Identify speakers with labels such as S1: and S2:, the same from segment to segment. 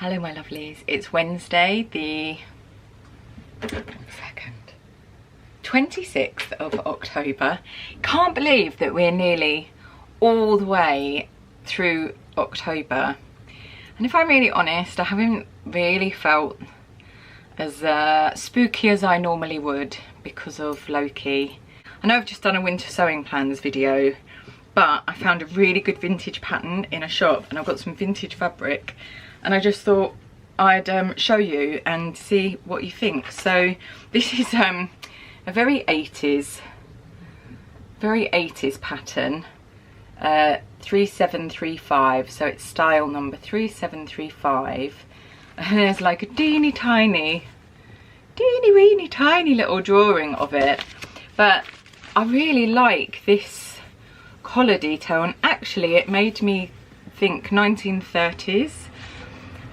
S1: Hello my lovelies, it's Wednesday the 26th of October. Can't believe that we're nearly all the way through October, and if I'm really honest, I haven't really felt as spooky as I normally would because of Loki. I know I've just done a winter sewing plans video, but I found a really good vintage pattern in a shop and I've got some vintage fabric, and I just thought I'd show you and see what you think. So this is a very 80s pattern, 3735, so it's style number 3735, and there's like a teeny weeny tiny little drawing of it, but I really like this collar detail, and actually it made me think 1930s.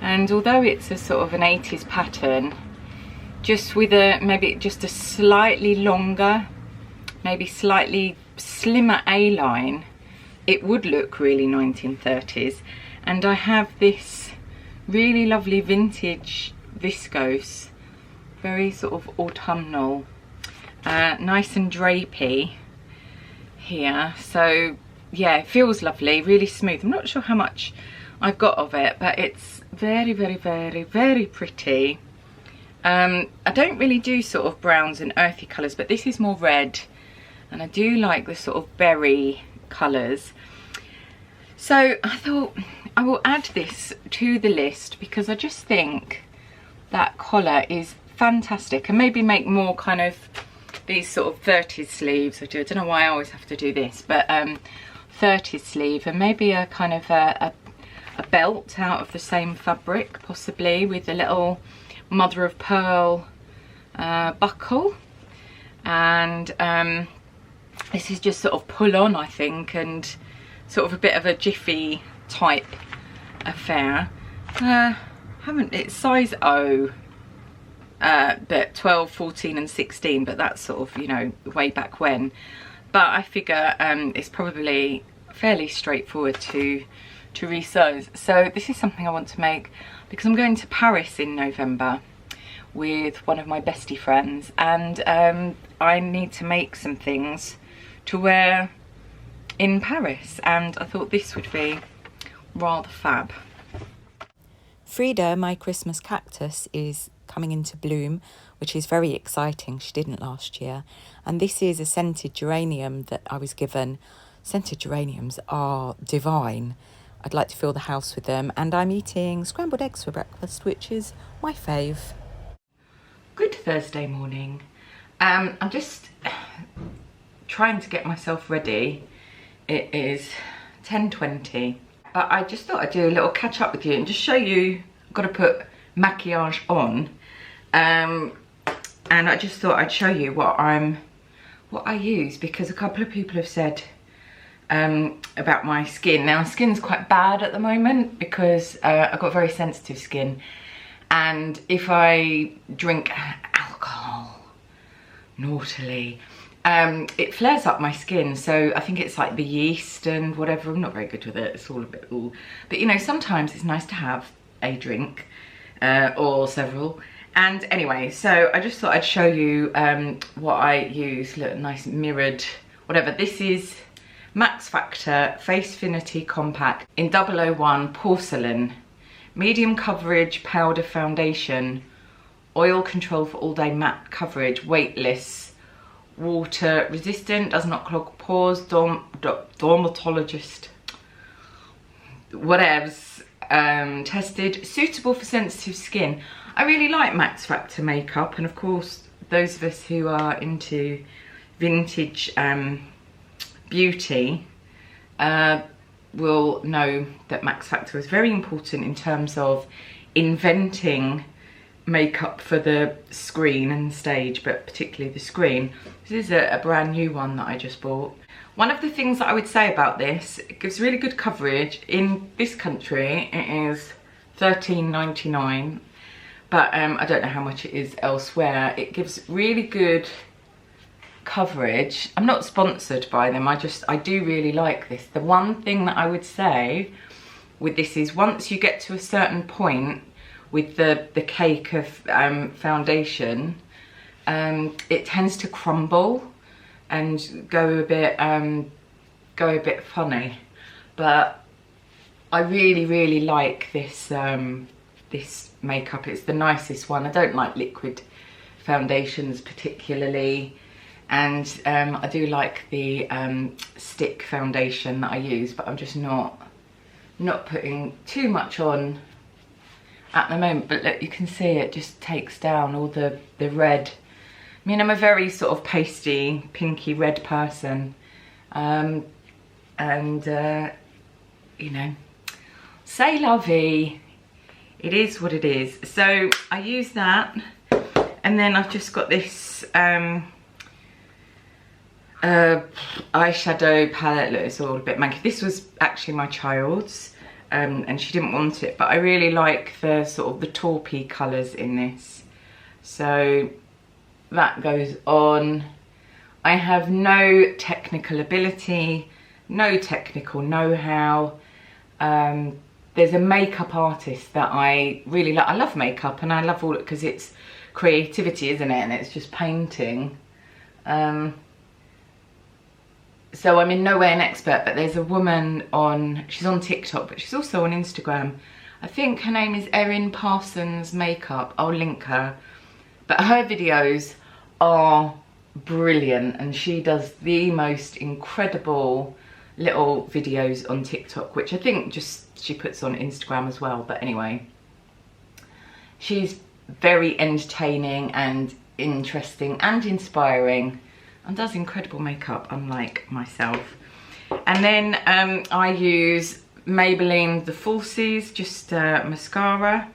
S1: And although it's a sort of an 80s pattern, just with maybe just a slightly longer, maybe slightly slimmer A-line, it would look really 1930s. And I have this really lovely vintage viscose, very sort of autumnal, nice and drapey here. So yeah, it feels lovely, really smooth. I'm not sure how much I've got of it, but it's very pretty. I don't really do sort of browns and earthy colours, but this is more red, and I do like the sort of berry colours. So I thought I will add this to the list because I just think that collar is fantastic, and maybe make more kind of these sort of 30s sleeves. I don't know why I always have to do this, but 30s sleeve, and maybe a kind of a belt out of the same fabric, possibly with a little mother of pearl buckle. And this is just sort of pull on, I think, and sort of a bit of a jiffy type affair. It's size O, but 12, 14 and 16, but that's sort of, you know, way back when. But I figure it's probably fairly straightforward to resew. So this is something I want to make because I'm going to Paris in November with one of my bestie friends, and I need to make some things to wear in Paris, and I thought this would be rather fab.
S2: Frida, my Christmas cactus, is coming into bloom, which is very exciting. She didn't last year. And this is a scented geranium that I was given. Scented geraniums are divine. I'd like to fill the house with them, and I'm eating scrambled eggs for breakfast, which is my fave.
S1: Good Thursday morning. I'm just trying to get myself ready. It is 10:20, but I just thought I'd do a little catch up with you and just show you. I've got to put maquillage on, and I just thought I'd show you what I use, because a couple of people have said about my skin. Now, my skin's quite bad at the moment because I've got very sensitive skin, and if I drink alcohol naughtily, it flares up my skin. So I think it's like the yeast and whatever. I'm not very good with it, it's all a bit but you know, sometimes it's nice to have a drink or several. And anyway, so I just thought I'd show you what I use. Look, nice mirrored whatever. This is Max Factor Facefinity Compact in 001 Porcelain. Medium coverage powder foundation. Oil control for all day matte coverage. Weightless. Water resistant. Does not clog pores. Dermatologist. Whatevs. Tested. Suitable for sensitive skin. I really like Max Factor makeup, and of course those of us who are into vintage beauty will know that Max Factor is very important in terms of inventing makeup for the screen and stage, but particularly the screen. This is a brand new one that I just bought. One of the things that I would say about this, it gives really good coverage. In this country it is $13.99, but I don't know how much it is elsewhere. It gives really good coverage. I'm not sponsored by them, I do really like this. The one thing that I would say with this is once you get to a certain point, with the cake of foundation, it tends to crumble and go a bit funny. But I really like this this makeup. It's the nicest one. I don't like liquid foundations particularly, and I do like the stick foundation that I use, but I'm just not putting too much on at the moment. But look, you can see it just takes down all the red. I mean, I'm a very sort of pasty, pinky red person, and you know, c'est la vie. It is what it is. So I use that, and then I've just got this eyeshadow palette. Look, it's all a bit manky. This was actually my child's, and she didn't want it, but I really like the sort of the taupey colours in this. So that goes on. I have no technical ability, no technical know-how. There's a makeup artist that I really like. I love makeup, and I love all it because it's creativity, isn't it? And it's just painting. So I'm in no way an expert, but there's a woman she's on TikTok, but she's also on Instagram. I think her name is Erin Parsons Makeup. I'll link her. But her videos are brilliant, and she does the most incredible little videos on TikTok, which I think just she puts on Instagram as well. But anyway, she's very entertaining and interesting and inspiring, and does incredible makeup, unlike myself. And then I use Maybelline The Falsies, just mascara.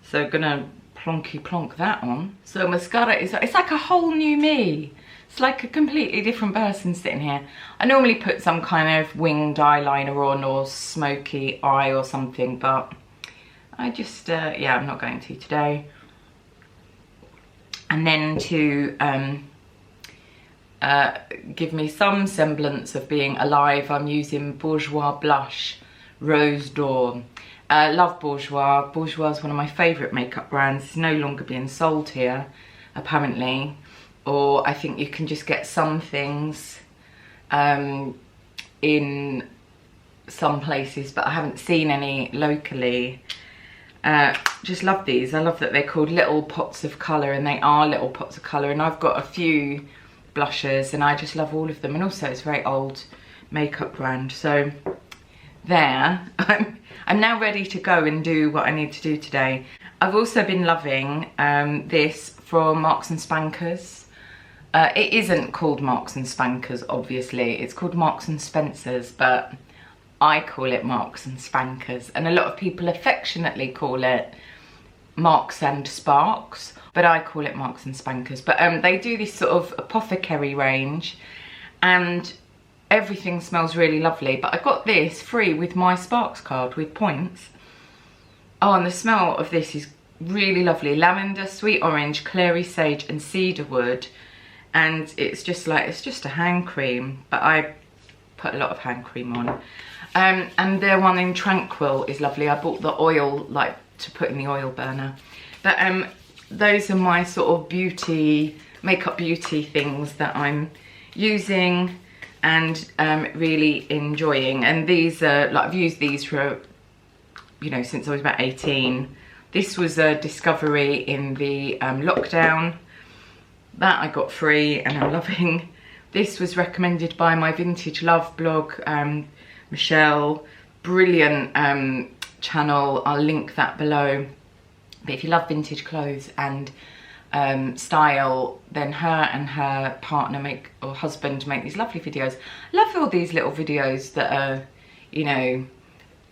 S1: So gonna plonky plonk that on. So mascara is, it's like a whole new me. It's like a completely different person sitting here. I normally put some kind of winged eyeliner on, or smoky eye or something, but I just, yeah, I'm not going to today. And then to give me some semblance of being alive, I'm using Bourjois Blush Rose d'Or. Love Bourjois. Bourjois is one of my favourite makeup brands. It's no longer being sold here, apparently. Or I think you can just get some things in some places, but I haven't seen any locally. Just love these. I love that they're called little pots of colour, and they are little pots of colour. And I've got a few blushes, and I just love all of them. And also it's a very old makeup brand. So there, I'm now ready to go and do what I need to do today. I've also been loving this from Marks and Spankers. It isn't called Marks and Spankers, obviously. It's called Marks and Spencers, but I call it Marks and Spankers. And a lot of people affectionately call it Marks and Sparks, but I call it Marks and Spankers. But they do this sort of apothecary range, and everything smells really lovely. But I got this free with my Sparks card with points. Oh, and the smell of this is really lovely. Lavender, sweet orange, clary sage and cedarwood. And it's just like, it's just a hand cream, but I put a lot of hand cream on. And their one in Tranquil is lovely. I bought the oil, like, to put in the oil burner. But those are my sort of beauty, makeup beauty things that I'm using and really enjoying. And these are, like, I've used these for, you know, since I was about 18. This was a discovery in the lockdown. That I got free, and I'm loving. This was recommended by my Vintage Love blog, Michelle. Brilliant channel, I'll link that below. But if you love vintage clothes and style, then her and her partner or husband make these lovely videos. I love all these little videos that are, you know,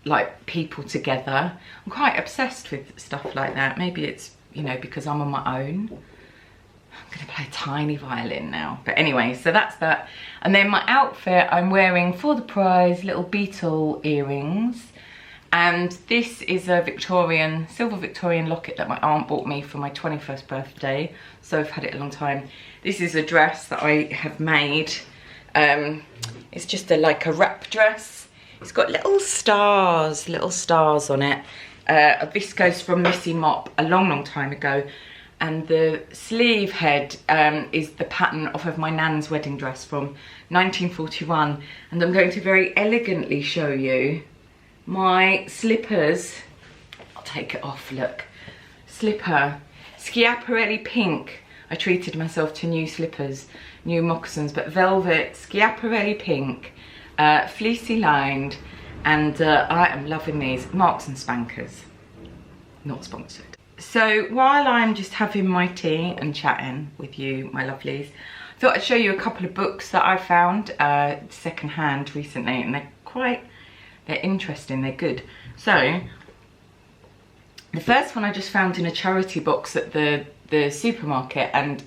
S1: like people together. I'm quite obsessed with stuff like that. Maybe it's, you know, because I'm on my own. I'm gonna play a tiny violin now. But anyway, so that's that. And then my outfit, I'm wearing for the prize little beetle earrings. And this is a Victorian, silver Victorian locket that my aunt bought me for my 21st birthday. So I've had it a long time. This is a dress that I have made. It's just like a wrap dress. It's got little stars on it. a viscose from Missy Mop a long time ago, and the sleeve head is the pattern off of my nan's wedding dress from 1941, and I'm going to very elegantly show you my slippers. I'll take it off, look. Slipper, Schiaparelli pink. I treated myself to new slippers, new moccasins, but velvet, Schiaparelli pink, fleecy lined, and I am loving these. Marks and Spankers, not sponsored. So while I'm just having my tea and chatting with you, my lovelies, I thought I'd show you a couple of books that I found secondhand recently, and they're interesting, they're good. So the first one I just found in a charity box at the supermarket, and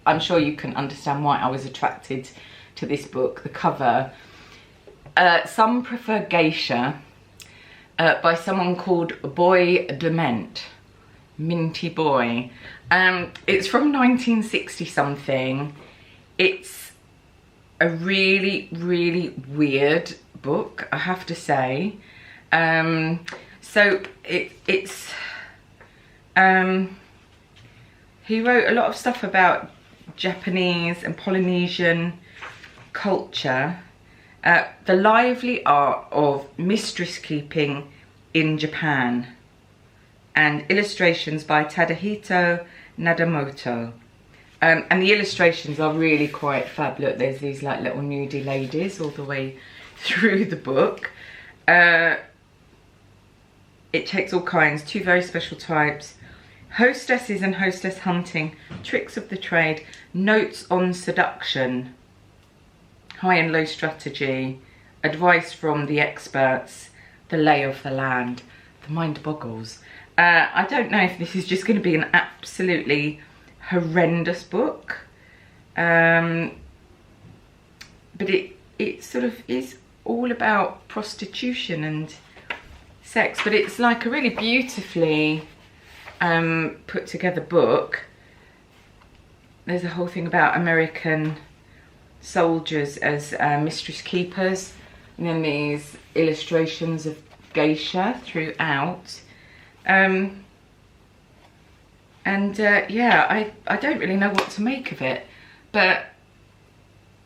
S1: I'm sure you can understand why I was attracted to this book. The cover, Some Prefer Geisha, by someone called Boy Dement, Minty Boy. It's from 1960 something. It's a really weird book, I have to say. So it's he wrote a lot of stuff about Japanese and Polynesian culture, the lively art of mistress keeping in Japan, and illustrations by Tadahito Nadamoto. And the illustrations are really quite fab. Look, there's these like little nudie ladies all the way through the book. It takes all kinds, 2 very special types. Hostesses and hostess hunting, tricks of the trade, notes on seduction, high and low strategy, advice from the experts, the lay of the land. The mind boggles. I don't know if this is just going to be an absolutely horrendous book, but it sort of is all about prostitution and sex, but it's like a really beautifully put together book. There's a whole thing about American soldiers as mistress keepers, and then these illustrations of geisha throughout. Yeah, I don't really know what to make of it, but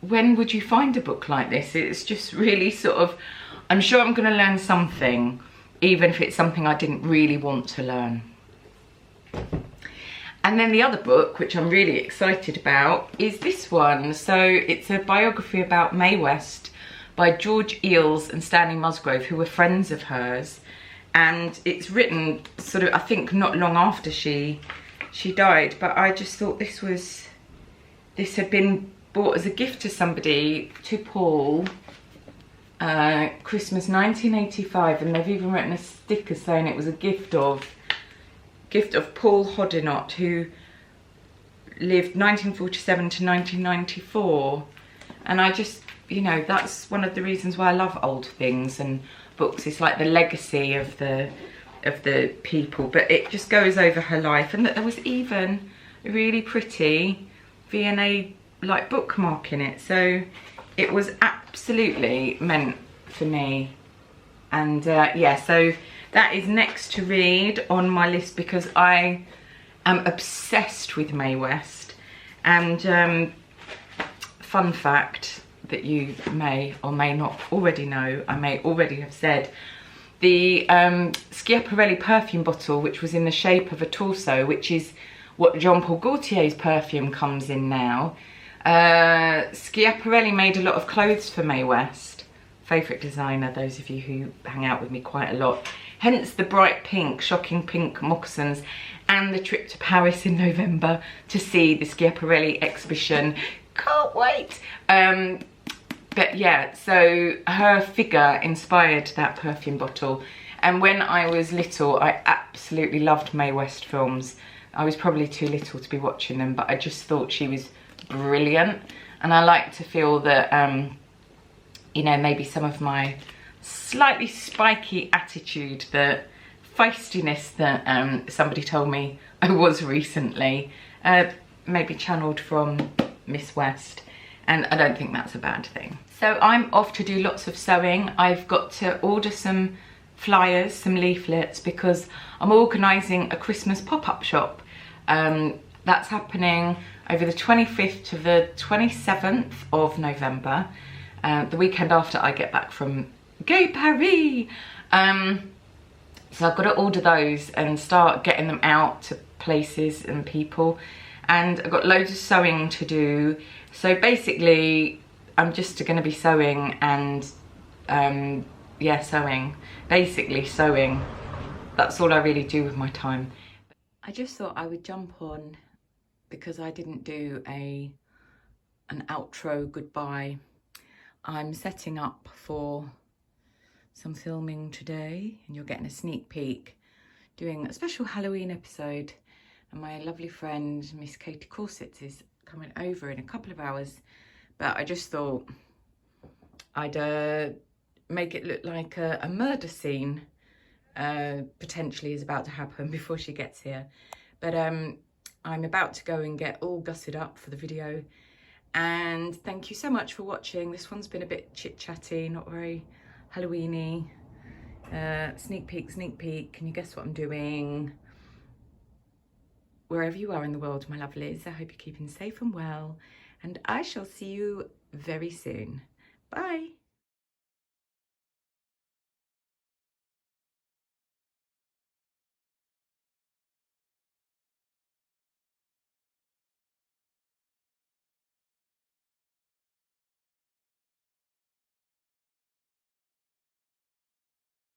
S1: when would you find a book like this? It's just really sort of, I'm sure I'm going to learn something, even if it's something I didn't really want to learn. And then the other book, which I'm really excited about, is this one. So it's a biography about Mae West by George Eales and Stanley Musgrove, who were friends of hers. And it's written sort of, I think, not long after she died. But I just thought this had been bought as a gift to somebody, to Paul, Christmas 1985. And they've even written a sticker saying it was a gift of Paul Hoddinott, who lived 1947 to 1994. And I just, you know, that's one of the reasons why I love old things and books. It's like the legacy of the people, but it just goes over her life. And there was even a really pretty V&A like bookmark in it, so it was absolutely meant for me. And yeah, so that is next to read on my list, because I am obsessed with Mae West. And fun fact that you may or may not already know, I may already have said, the Schiaparelli perfume bottle, which was in the shape of a torso, which is what Jean Paul Gaultier's perfume comes in now. Schiaparelli made a lot of clothes for Mae West, favourite designer, those of you who hang out with me quite a lot. Hence the bright pink, shocking pink moccasins, and the trip to Paris in November to see the Schiaparelli exhibition. Can't wait! But yeah, so her figure inspired that perfume bottle. And when I was little, I absolutely loved Mae West films. I was probably too little to be watching them, but I just thought she was brilliant. And I like to feel that, you know, maybe some of my slightly spiky attitude, the feistiness that somebody told me I was recently, maybe channeled from Miss West. And I don't think that's a bad thing. So I'm off to do lots of sewing. I've got to order some flyers, some leaflets, because I'm organising a Christmas pop-up shop. That's happening over the 25th to the 27th of November, the weekend after I get back from Gay Paris. So I've got to order those and start getting them out to places and people, and I've got loads of sewing to do. So basically I'm just going to be sewing and yeah, sewing, basically sewing. That's all I really do with my time. I just thought I would jump on because I didn't do an outro goodbye. I'm setting up for some filming today, and you're getting a sneak peek, doing a special Halloween episode, and my lovely friend Miss Katie Corsett is coming over in a couple of hours, but I just thought I'd make it look like a murder scene potentially is about to happen before she gets here. But I'm about to go and get all gutted up for the video, and thank you so much for watching. This one's been a bit chit-chatty, not very Halloweeny. Sneak peek, can you guess what I'm doing? Wherever you are in the world, my lovelies, I hope you're keeping safe and well, and I shall see you very soon. Bye.